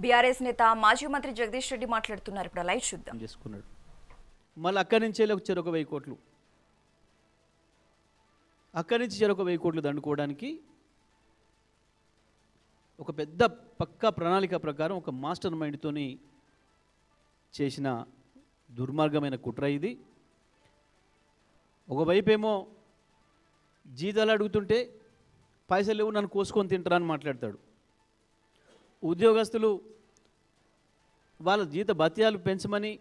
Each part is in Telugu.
బీఆర్ఎస్ నేత మాజీ మంత్రి జగదీష్ రెడ్డి మాట్లాడుతున్నారు. ఇప్పుడు లైవ్ చూద్దాం. చేసుకున్నాడు. మళ్ళీ అక్కడి నుంచే వచ్చారు ఒక 1000 కోట్లు. అక్కడి నుంచి చెరొక 1000 కోట్లు దండుకోవడానికి ఒక పెద్ద పక్కా ప్రణాళిక ప్రకారం ఒక మాస్టర్ మైండ్తోని చేసిన దుర్మార్గమైన కుట్ర ఇది. ఒకవైపేమో జీతాలు అడుగుతుంటే పైసలు లేవు, నన్ను కోసుకొని తింటారా అని మాట్లాడతాడు. ఉద్యోగస్తులు వాళ్ళ జీత భత్యాలు పెంచమని,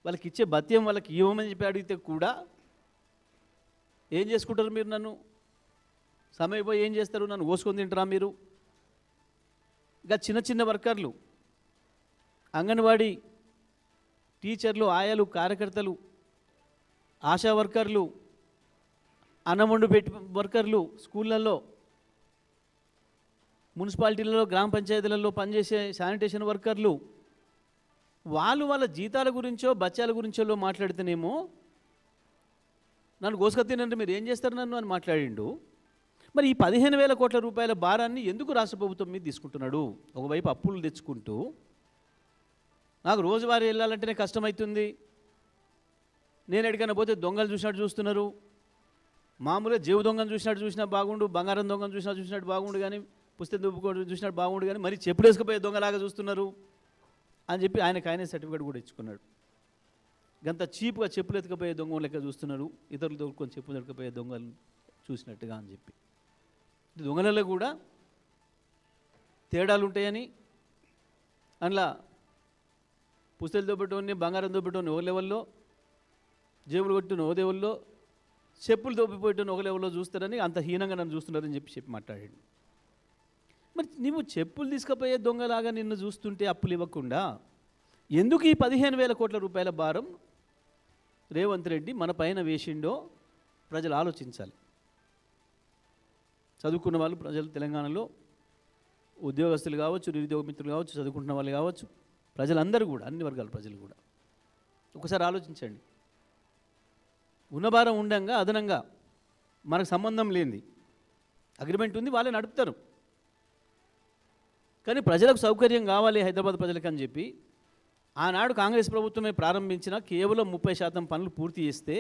వాళ్ళకి ఇచ్చే భత్యం వాళ్ళకి ఇవ్వమని చెప్పి అడిగితే కూడా ఏం చేసుకుంటారు మీరు, నన్ను సమయపోయి ఏం చేస్తారు, నన్ను కోసుకొని తింటారా మీరు. ఇంకా చిన్న చిన్న వర్కర్లు, అంగన్వాడీ టీచర్లు, ఆయాలు, కార్యకర్తలు, ఆశా వర్కర్లు, అన్నమండు పెట్టి వర్కర్లు, స్కూళ్ళల్లో, మున్సిపాలిటీలలో, గ్రామ పంచాయతీలలో పనిచేసే శానిటేషన్ వర్కర్లు, వాళ్ళ జీతాల గురించో బత్యాల గురించో మాట్లాడితేనేమో నన్ను గోసుకత్తినంటే మీరు ఏం చేస్తారు నన్ను అని మాట్లాడిండు. మరి ఈ 15,000 కోట్ల రూపాయల భారాన్ని ఎందుకు రాష్ట్ర ప్రభుత్వం మీద తీసుకుంటున్నాడు? ఒకవైపు అప్పులు తెచ్చుకుంటూ నాకు రోజువారీ వెళ్ళాలంటేనే కష్టమవుతుంది, నేను ఎక్కడికైనా పోతే దొంగలు చూసినట్టు చూస్తున్నారు, మామూలుగా జీవ దొంగను చూసినా బాగుండు, బంగారం దొంగను చూసినట్టు బాగుండు, కానీ పుస్తకం దుబ్బుకోవడం చూసినట్టు బాగుండు, కానీ మరి చెప్పులు వేసుకుపోయే దొంగలాగా చూస్తున్నారు అని చెప్పి ఆయనే సర్టిఫికేట్ కూడా ఇచ్చుకున్నాడు. గంత చీప్గా చెప్పులు ఎత్తుకపోయే దొంగ లెక్క చూస్తున్నారు, ఇతరులు దొరుకుని చెప్పులు ఎత్తుకపోయే దొంగలు చూసినట్టుగా అని చెప్పి. దొంగలలో కూడా తేడాలు ఉంటాయని, అందులో పుస్తకాలు దోపెట్టోని, బంగారం దోపెట్టోని ఒక లెవెల్లో, జేబులు కొట్టిన ఓ లెవెల్లో, చెప్పులు దోపిపోయేటోని ఒక లెవెల్లో చూస్తారని అంత హీనంగా నన్ను చూస్తున్నారని చెప్పి మాట్లాడాడు. మరి నువ్వు చెప్పులు తీసుకుపోయే దొంగలాగా నిన్ను చూస్తుంటే అప్పులు ఇవ్వకుండా ఎందుకు ఈ 15,000 కోట్ల రూపాయల భారం రేవంత్ రెడ్డి మన పైన వేసిండో ప్రజలు ఆలోచించాలి. చదువుకున్న వాళ్ళు ప్రజలు, తెలంగాణలో ఉద్యోగస్తులు కావచ్చు, నిరుద్యోగ మిత్రులు కావచ్చు, చదువుకుంటున్న వాళ్ళు కావచ్చు, ప్రజలందరూ కూడా, అన్ని వర్గాల ప్రజలు కూడా ఒకసారి ఆలోచించండి. ఉన్నభారం ఉండంగా అదనంగా మనకు సంబంధం లేనిది అగ్రిమెంట్ ఉంది, వాళ్ళే నడుపుతారు, కానీ ప్రజలకు సౌకర్యం కావాలి హైదరాబాద్ ప్రజలకు అని చెప్పి ఆనాడు కాంగ్రెస్ ప్రభుత్వమే ప్రారంభించిన కేవలం 30% పనులు పూర్తి చేస్తే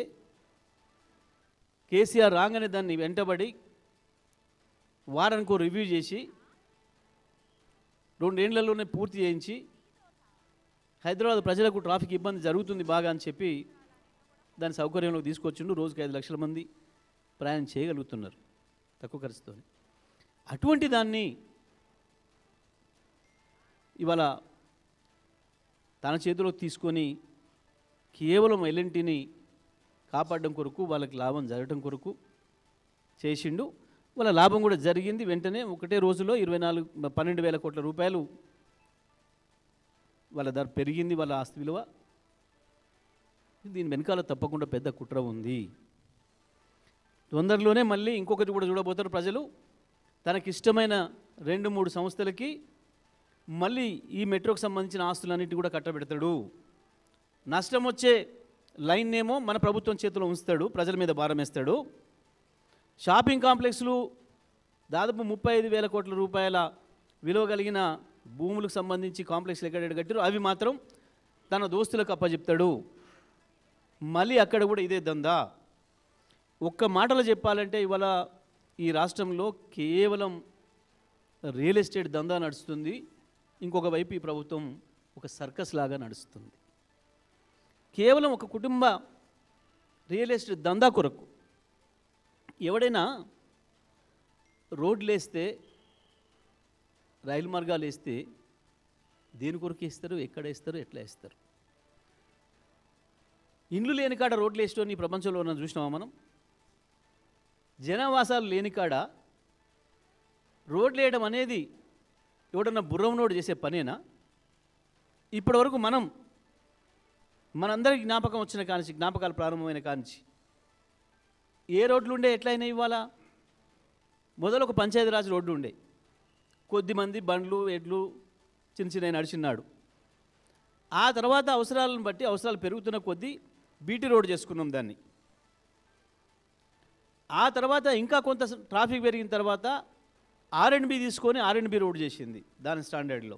కేసీఆర్ రాగానే దాన్ని వెంటబడి వారానికో రివ్యూ చేసి 2 ఏళ్లలోనే పూర్తి చేయించి హైదరాబాద్ ప్రజలకు ట్రాఫిక్ ఇబ్బంది జరుగుతుంది బాగా అని చెప్పి దాని సౌకర్యంలోకి తీసుకొచ్చిండు. రోజుకి 5 లక్షల మంది ప్రయాణం చేయగలుగుతున్నారు తక్కువ ఖర్చుతో. అటువంటి దాన్ని ఇవాళ తన చేతిలోకి తీసుకొని కేవలం ఎల్ఎన్టీని కాపాడడం కొరకు, వాళ్ళకి లాభం జరగడం కొరకు చేసిండు. వాళ్ళ లాభం కూడా జరిగింది. వెంటనే ఒకటే రోజులో 12,000 కోట్ల రూపాయలు వాళ్ళ ధర పెరిగింది, వాళ్ళ ఆస్తి విలువ. దీని వెనకాల తప్పకుండా పెద్ద కుట్ర ఉంది. తొందరలోనే మళ్ళీ ఇంకొకటి కూడా చూడబోతారు ప్రజలు. తనకిష్టమైన 2-3 సంస్థలకి మళ్ళీ ఈ మెట్రోకి సంబంధించిన ఆస్తులన్నిటి కూడా కట్టబెడతాడు. నష్టం వచ్చే లైన్ ఏమో మన ప్రభుత్వం చేతిలో ఉంచుతాడు, ప్రజల మీద భారం వేస్తాడు. షాపింగ్ కాంప్లెక్స్లు దాదాపు 35,000 కోట్ల రూపాయల విలువ కలిగిన భూములకు సంబంధించి కాంప్లెక్స్లు ఎక్కడ కట్టారు అవి మాత్రం తన దోస్తులకు అప్పచెప్తాడు. మళ్ళీ అక్కడ కూడా ఇదే దందా. ఒక్క మాటలో చెప్పాలంటే ఇవాళ ఈ రాష్ట్రంలో కేవలం రియల్ ఎస్టేట్ దందా నడుస్తుంది. ఇంకొక వైపు ఈ ప్రభుత్వం ఒక సర్కస్ లాగా నడుస్తుంది. కేవలం ఒక కుటుంబ రియల్ ఎస్టేట్ దందా కొరకు ఎవడైనా రోడ్లు వేస్తే, రైలు మార్గాలు వేస్తే దేని కొరకు వేస్తారు, ఎక్కడ వేస్తారు, ఎట్లా వేస్తారు? ఇండ్లు లేని కాడ రోడ్లు వేసేటోని ఈ ప్రపంచంలో మనం చూసినామా? మనం జనవాసాలు లేని కాడ రోడ్లు వేయడం అనేది ఎవడన్నా బుర్రమునోడు చేసే పనేనా? ఇప్పటివరకు మనందరికీ జ్ఞాపకం వచ్చిన కానించి, జ్ఞాపకాలు ప్రారంభమైన కానించి ఏ రోడ్లు ఉండే, ఎట్లయినా ఇవ్వాలా? మొదలు ఒక పంచాయతీరాజ్ రోడ్డు ఉండే, కొద్దిమంది బండ్లు ఎడ్లు చిన్న నడిచిన్నాడు. ఆ తర్వాత అవసరాలను బట్టి, అవసరాలు పెరుగుతున్న కొద్దీ బీటీ రోడ్ చేసుకున్నాం దాన్ని. ఆ తర్వాత ఇంకా కొంత ట్రాఫిక్ పెరిగిన తర్వాత R&B తీసుకొని R&B రోడ్ చేసింది దాని స్టాండర్డ్లో.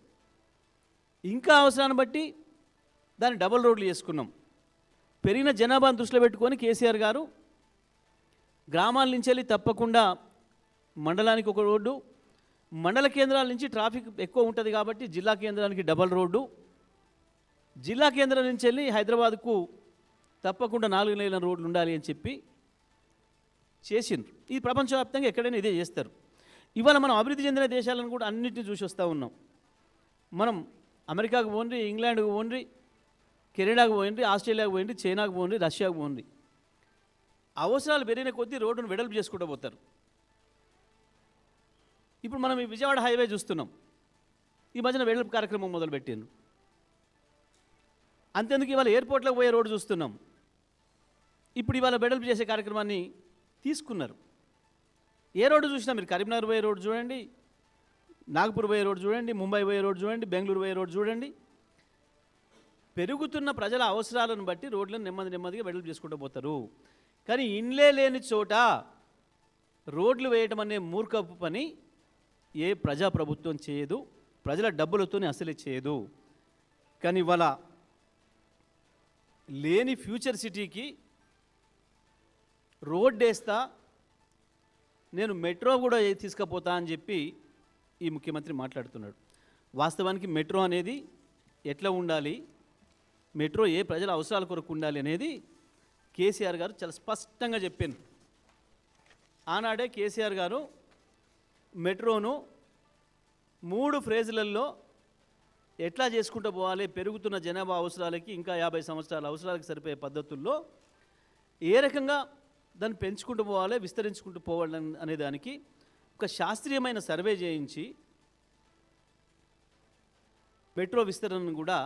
ఇంకా అవసరాన్ని బట్టి దాన్ని డబుల్ రోడ్లు చేసుకున్నాం. పెరిగిన జనాభాను దృష్టిలో పెట్టుకొని కేసీఆర్ గారు గ్రామాల నుంచి వెళ్ళి తప్పకుండా మండలానికి ఒక రోడ్డు, మండల కేంద్రాల నుంచి ట్రాఫిక్ ఎక్కువ ఉంటుంది కాబట్టి జిల్లా కేంద్రానికి డబల్ రోడ్డు, జిల్లా కేంద్రం నుంచి వెళ్ళి హైదరాబాద్కు తప్పకుండా 4 లేన్ల రోడ్లు ఉండాలి అని చెప్పి చేసిండ్రు. ఈ ప్రపంచవ్యాప్తంగా ఎక్కడైనా ఇదే చేస్తారు. ఇవాళ మనం అభివృద్ధి చెందిన దేశాలను కూడా అన్నింటినీ చూసి వస్తూ ఉన్నాం. మనం అమెరికాకు పోండి, ఇంగ్లాండ్కు పోండి, కెనడాకు పోయింది, ఆస్ట్రేలియాకు పోయింది, చైనాకు పోండి, రష్యాకు పోండి. అవసరాలు పెరిగిన కొద్దీ రోడ్డును వెడల్పు చేసుకుంటూ పోతారు. ఇప్పుడు మనం ఈ విజయవాడ హైవే చూస్తున్నాం. ఈ మధ్యన వెడల్పు కార్యక్రమం మొదలుపెట్టిండ్రు. అంతేందుకు ఇవాళ ఎయిర్పోర్ట్లోకి పోయే రోడ్డు చూస్తున్నాం. ఇప్పుడు ఇవాళ వెడల్పు చేసే కార్యక్రమాన్ని తీసుకున్నారు. ఏ రోడ్డు చూసినా మీరు కరీంనగర్ పోయే రోడ్డు చూడండి, నాగపూర్ పోయే రోడ్డు చూడండి, ముంబై పోయే రోడ్డు చూడండి, బెంగళూరు పోయే రోడ్డు చూడండి. పెరుగుతున్న ప్రజల అవసరాలను బట్టి రోడ్లను నెమ్మదిగా వెడల్పు చేసుకుంటూ పోతారు. కానీ ఇండ్లే లేని చోట రోడ్లు వేయటం అనే మూర్ఖపు పని ఏ ప్రజాప్రభుత్వం చేయదు, ప్రజల డబ్బులతోనే అసలే చేయదు. కానీ ఇవాళ లేని ఫ్యూచర్ సిటీకి రోడ్ వేస్తా, నేను మెట్రో కూడా తీసుకుపోతా అని చెప్పి ఈ ముఖ్యమంత్రి మాట్లాడుతున్నాడు. వాస్తవానికి మెట్రో అనేది ఎట్లా ఉండాలి, మెట్రో ఏ ప్రజల అవసరాల కొరకు ఉండాలి అనేది కేసీఆర్ గారు చాలా స్పష్టంగా చెప్పారు. ఆనాడే కేసీఆర్ గారు మెట్రోను 3 ఫేజులలో ఎట్లా చేసుకుంటూ పోవాలి, పెరుగుతున్న జనాభా అవసరాలకి ఇంకా 50 సంవత్సరాల అవసరాలకు సరిపోయే పద్ధతుల్లో ఏ రకంగా దాన్ని పెంచుకుంటూ పోవాలి, విస్తరించుకుంటూ పోవాలి అనే దానికి ఒక శాస్త్రీయమైన సర్వే చేయించి మెట్రో విస్తరణను కూడా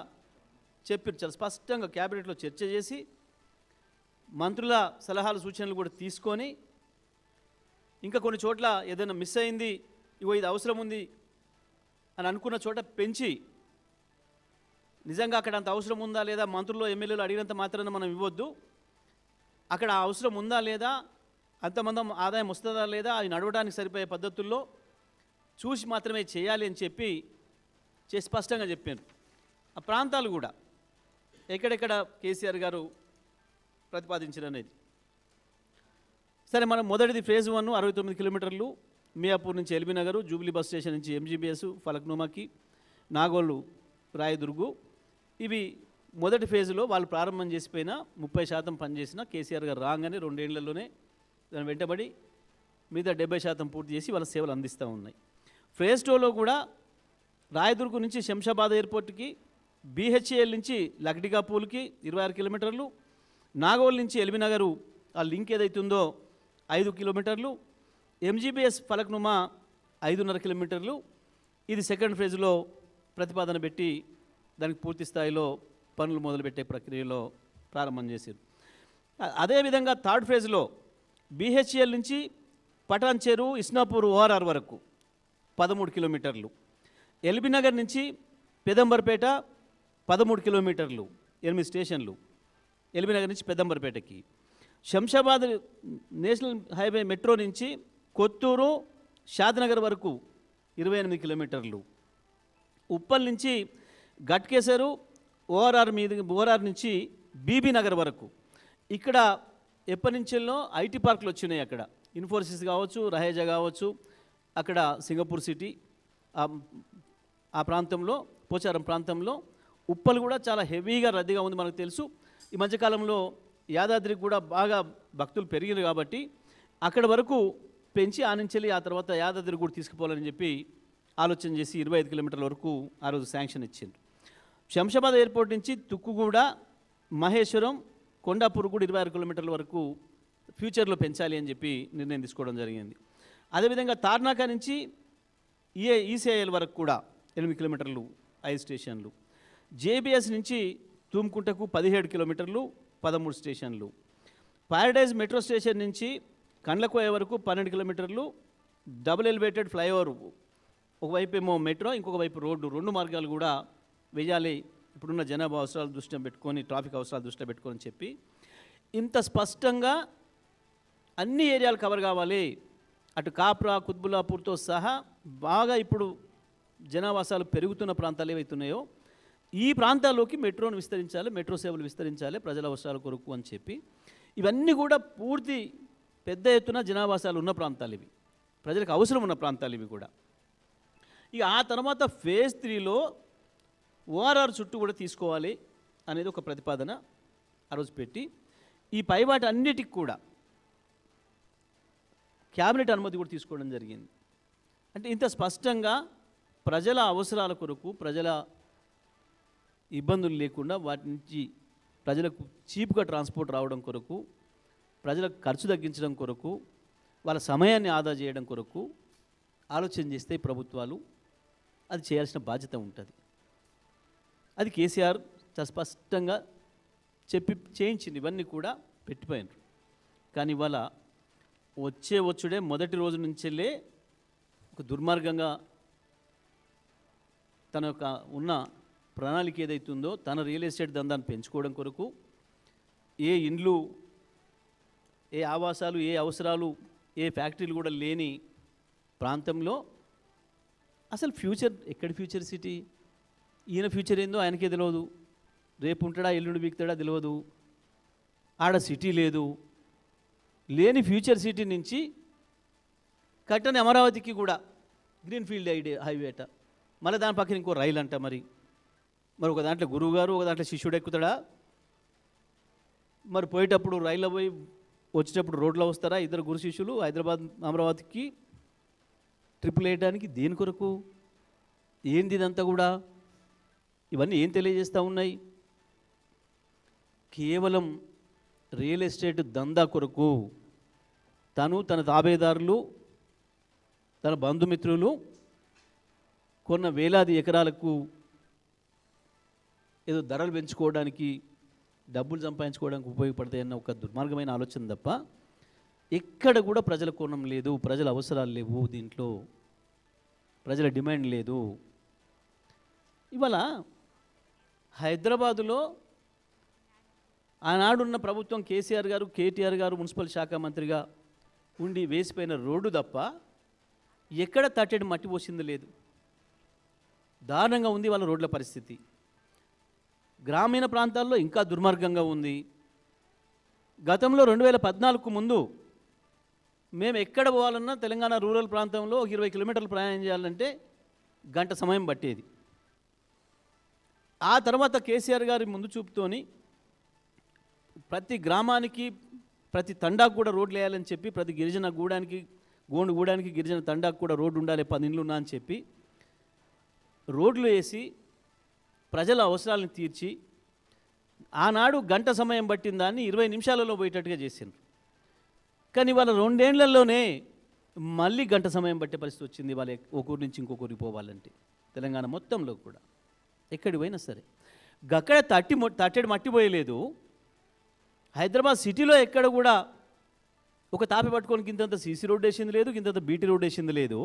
చెప్పారు. చాలా స్పష్టంగా క్యాబినెట్లో చర్చ చేసి మంత్రుల సలహాలు సూచనలు కూడా తీసుకొని, ఇంకా కొన్ని చోట్ల ఏదైనా మిస్ అయింది, ఇగో ఇది అవసరం ఉంది అని అనుకున్న చోట పెంచి, నిజంగా అక్కడ అంత అవసరం ఉందా లేదా, మంత్రులు ఎమ్మెల్యేలు అడిగినంత మాత్రాన మనం ఇవ్వద్దు, అక్కడ అవసరం ఉందా లేదా, అంతమంది ఆదాయం వస్తుందా లేదా, అది నడవడానికి సరిపోయే పద్ధతుల్లో చూసి మాత్రమే చేయాలి అని చెప్పి స్పష్టంగా చెప్పారు. ఆ ప్రాంతాలు కూడా ఎక్కడెక్కడ కేసీఆర్ గారు ప్రతిపాదించారనేది. సరే, మనం మొదటిది ఫేజ్ 1 69 కిలోమీటర్లు మియాపూర్ నుంచి LB Nagar, Jubilee bus station నుంచి ఎంజీబీఎస్, ఫలక్నుమాకి, నాగోలు, రాయదుర్గు. ఇవి మొదటి ఫేజ్లో వాళ్ళు ప్రారంభం చేసిపోయిన 30% పనిచేసిన కేసీఆర్ గారు రాగానే 2 ఏళ్లలోనే దాన్ని వెంటబడి మిగతా 70% పూర్తి చేసి వాళ్ళ సేవలు అందిస్తూ ఉన్నాయి. ఫేజ్ 2లో కూడా రాయదుర్గు నుంచి శంషాబాద్ ఎయిర్పోర్ట్కి, బీహెచ్ఏఎల్ నుంచి లక్డికాపూల్కి 26 కిలోమీటర్లు, నాగోల్ నుంచి ఎల్బీ నగరు ఆ లింక్ ఏదైతుందో 5 కిలోమీటర్లు, ఎంజీబీఎస్ ఫలక్నుమా 5.5 కిలోమీటర్లు. ఇది సెకండ్ ఫేజ్లో ప్రతిపాదన పెట్టి దానికి పూర్తి స్థాయిలో పనులు మొదలుపెట్టే ప్రక్రియలో ప్రారంభం చేశారు. అదేవిధంగా థర్డ్ ఫేజ్లో బీహెచ్ఎల్ నుంచి పటాన్ చెరు, ఇస్నాపూర్ ఓఆర్ఆర్ వరకు 13 కిలోమీటర్లు, ఎల్బీ నగర్ నుంచి పెదంబర్పేట 13 కిలోమీటర్లు, 8 స్టేషన్లు ఎల్బీ నగర్ నుంచి పెదంబర్పేటకి. శంషాబాద్ నేషనల్ హైవే మెట్రో నుంచి కొత్తూరు, షాద్నగర్ వరకు 28 కిలోమీటర్లు, ఉప్పల్ నుంచి గట్కేసరు, ఓఆర్ఆర్ నుంచి బీబీ నగర్ వరకు. ఇక్కడ ఎప్పటి నుంచెల్లో ఐటీ పార్కులు వచ్చినాయి. అక్కడ ఇన్ఫోసిస్ కావచ్చు, రహేజా కావచ్చు, అక్కడ సింగపూర్ సిటీ ఆ ప్రాంతంలో, పోచారం ప్రాంతంలో. ఉప్పల్ కూడా చాలా హెవీగా రద్దీగా ఉంది మనకు తెలుసు. ఈ మధ్యకాలంలో యాదాద్రికి కూడా బాగా భక్తులు పెరిగారు కాబట్టి అక్కడ వరకు పెంచి ఆనించాలి, ఆ తర్వాత యాదాద్రి కూడా తీసుకుపోవాలని చెప్పి ఆలోచన చేసి 25 కిలోమీటర్ల వరకు ఆ రోజు శాంక్షన్ ఇచ్చింది. శంషాబాద్ ఎయిర్పోర్ట్ నుంచి తుక్కుగూడ, మహేశ్వరం, కొండాపూర్ కూడా 26 కిలోమీటర్ల వరకు ఫ్యూచర్లో పెంచాలి అని చెప్పి నిర్ణయం తీసుకోవడం జరిగింది. అదేవిధంగా తార్నాక నుంచి ఈసీఐఎల్ వరకు కూడా 8 కిలోమీటర్లు, 5 స్టేషన్లు. జేబీఎస్ నుంచి తుమ్కుంటకు 17 కిలోమీటర్లు, 13 స్టేషన్లు. ప్యారడైజ్ మెట్రో స్టేషన్ నుంచి కండ్లకోయ వరకు 12 కిలోమీటర్లు, డబుల్ ఎలివేటెడ్ ఫ్లైఓవర్, ఒకవైపు ఏమో మెట్రో, ఇంకొక వైపు రోడ్డు, 2 మార్గాలు కూడా వేయాలి ఇప్పుడున్న జనాభా అవసరాలు దృష్టిలో పెట్టుకొని, ట్రాఫిక్ అవసరాలు దృష్టిలో పెట్టుకొని చెప్పి ఇంత స్పష్టంగా అన్ని ఏరియాలు కవర్ కావాలి. అటు కాప్రా, కుత్బుల్లాపూర్తో సహా బాగా ఇప్పుడు జనావాసాలు పెరుగుతున్న ప్రాంతాలు ఏవైతున్నాయో ఈ ప్రాంతాల్లోకి మెట్రోను విస్తరించాలి, మెట్రో సేవలు విస్తరించాలి ప్రజల అవసరాల కొరకు అని చెప్పి ఇవన్నీ కూడా పూర్తి పెద్ద ఎత్తున జనావాసాలు ఉన్న ప్రాంతాలు ఇవి, ప్రజలకు అవసరం ఉన్న ప్రాంతాలు ఇవి కూడా. ఇక ఆ తర్వాత ఫేజ్ 3లో ఓఆర్ఆర్ చుట్టూ కూడా తీసుకోవాలి అనేది ఒక ప్రతిపాదన ఆ రోజు పెట్టి ఈ పైవాటి అన్నిటికి కూడా క్యాబినెట్ అనుమతి కూడా తీసుకోవడం జరిగింది. అంటే ఇంత స్పష్టంగా ప్రజల అవసరాల కొరకు, ప్రజల ఇబ్బందులు లేకుండా వాటి నుంచి ప్రజలకు చీప్గా ట్రాన్స్పోర్ట్ రావడం కొరకు, ప్రజలకు ఖర్చు తగ్గించడం కొరకు, వాళ్ళ సమయాన్ని ఆదా చేయడం కొరకు ఆలోచన చేస్తే ప్రభుత్వాలు అది చేయాల్సిన బాధ్యత ఉంటుంది. అది కేసీఆర్ చాలా స్పష్టంగా చెప్పి చేయించింది, ఇవన్నీ కూడా పెట్టిపోయినారు. కానీ ఇవాళ వచ్చుడే మొదటి రోజు నుంచెల్లే ఒక దుర్మార్గంగా తన యొక్క ఉన్న ప్రణాళిక ఏదైతుందో తన రియల్ ఎస్టేట్ దందాన్ని పెంచుకోవడం కొరకు ఏ ఇండ్లు, ఏ ఆవాసాలు, ఏ అవసరాలు, ఏ ఫ్యాక్టరీలు కూడా లేని ప్రాంతంలో అసలు ఫ్యూచర్ ఎక్కడి ఫ్యూచర్ సిటీ, ఈయన ఫ్యూచర్ ఏందో ఆయనకే తెలియదు, రేపు ఉంటాడా ఎల్లుండి బీక్తాడా తెలియదు, ఆడ సిటీ లేదు, లేని ఫ్యూచర్ సిటీ నుంచి కట్టని అమరావతికి కూడా గ్రీన్ఫీల్డ్ హైవేట, మళ్ళీ దాని పక్కన ఇంకో రైలు అంట. మరి ఒక దాంట్లో గురువు గారు, ఒక దాంట్లో శిష్యుడు ఎక్కుతాడా? మరి పోయేటప్పుడు రైల్లో పోయి వచ్చేటప్పుడు రోడ్లో వస్తారా ఇద్దరు గురు శిష్యులు హైదరాబాద్ అమరావతికి ట్రిపుల్ వేయడానికి? దేని కొరకు? ఏంది ఇదంతా కూడా? ఇవన్నీ ఏం తెలియజేస్తూ ఉన్నాయి? కేవలం రియల్ ఎస్టేట్ దందా కొరకు తను, తన తాబేదారులు, తన బంధుమిత్రులు కొన్న వేలాది ఎకరాలకు ఏదో ధరలు పెంచుకోవడానికి, డబ్బులు సంపాదించుకోవడానికి ఉపయోగపడతాయన్న ఒక దుర్మార్గమైన ఆలోచన తప్ప ఎక్కడ కూడా ప్రజల కోణం లేదు, ప్రజల అవసరాలు లేవు, దీంట్లో ప్రజల డిమాండ్ లేదు. ఇవాళ హైదరాబాదులో ఆనాడున్న ప్రభుత్వం కేసీఆర్ గారు, కేటీఆర్ గారు మున్సిపల్ శాఖ మంత్రిగా ఉండి వేసిపోయిన రోడ్డు తప్ప ఎక్కడ తట్టెడు మట్టి పోసింది లేదు. దారుణంగా ఉంది వాళ్ళ రోడ్ల పరిస్థితి. గ్రామీణ ప్రాంతాల్లో ఇంకా దుర్మార్గంగా ఉంది. గతంలో 2014కు ముందు మేము ఎక్కడ పోవాలన్నా తెలంగాణ రూరల్ ప్రాంతంలో 20 కిలోమీటర్లు ప్రయాణం చేయాలంటే గంట సమయం పట్టేది. ఆ తర్వాత కేసీఆర్ గారి ముందు చూపుతోని ప్రతి గ్రామానికి, ప్రతి తండాకు కూడా రోడ్లు వేయాలని చెప్పి, ప్రతి గిరిజన గోండు గూడానికి గిరిజన తండాకు కూడా రోడ్డు ఉండాలి, 10 ఇండ్లు ఉన్నా అని చెప్పి రోడ్లు వేసి ప్రజల అవసరాలను తీర్చి ఆనాడు గంట సమయం పట్టిన దాన్ని 20 నిమిషాలలో పోయేటట్టుగా చేసిండ్రు. కానీ వాళ్ళ 2 ఏళ్లలోనే మళ్ళీ గంట సమయం పట్టే పరిస్థితి వచ్చింది. వాళ్ళ ఒక ఊరి నుంచి ఇంకొకరికి పోవాలంటే తెలంగాణ మొత్తంలో కూడా ఎక్కడికి పోయినా సరే అక్కడ తట్టెడు మట్టి పోయలేదు. హైదరాబాద్ సిటీలో ఎక్కడ కూడా ఒక తాపి పట్టుకొని ఇంతంత సీసీ రోడ్ వేసింది లేదు, ఇంతంత బీటీ రోడ్ వేసింది లేదు.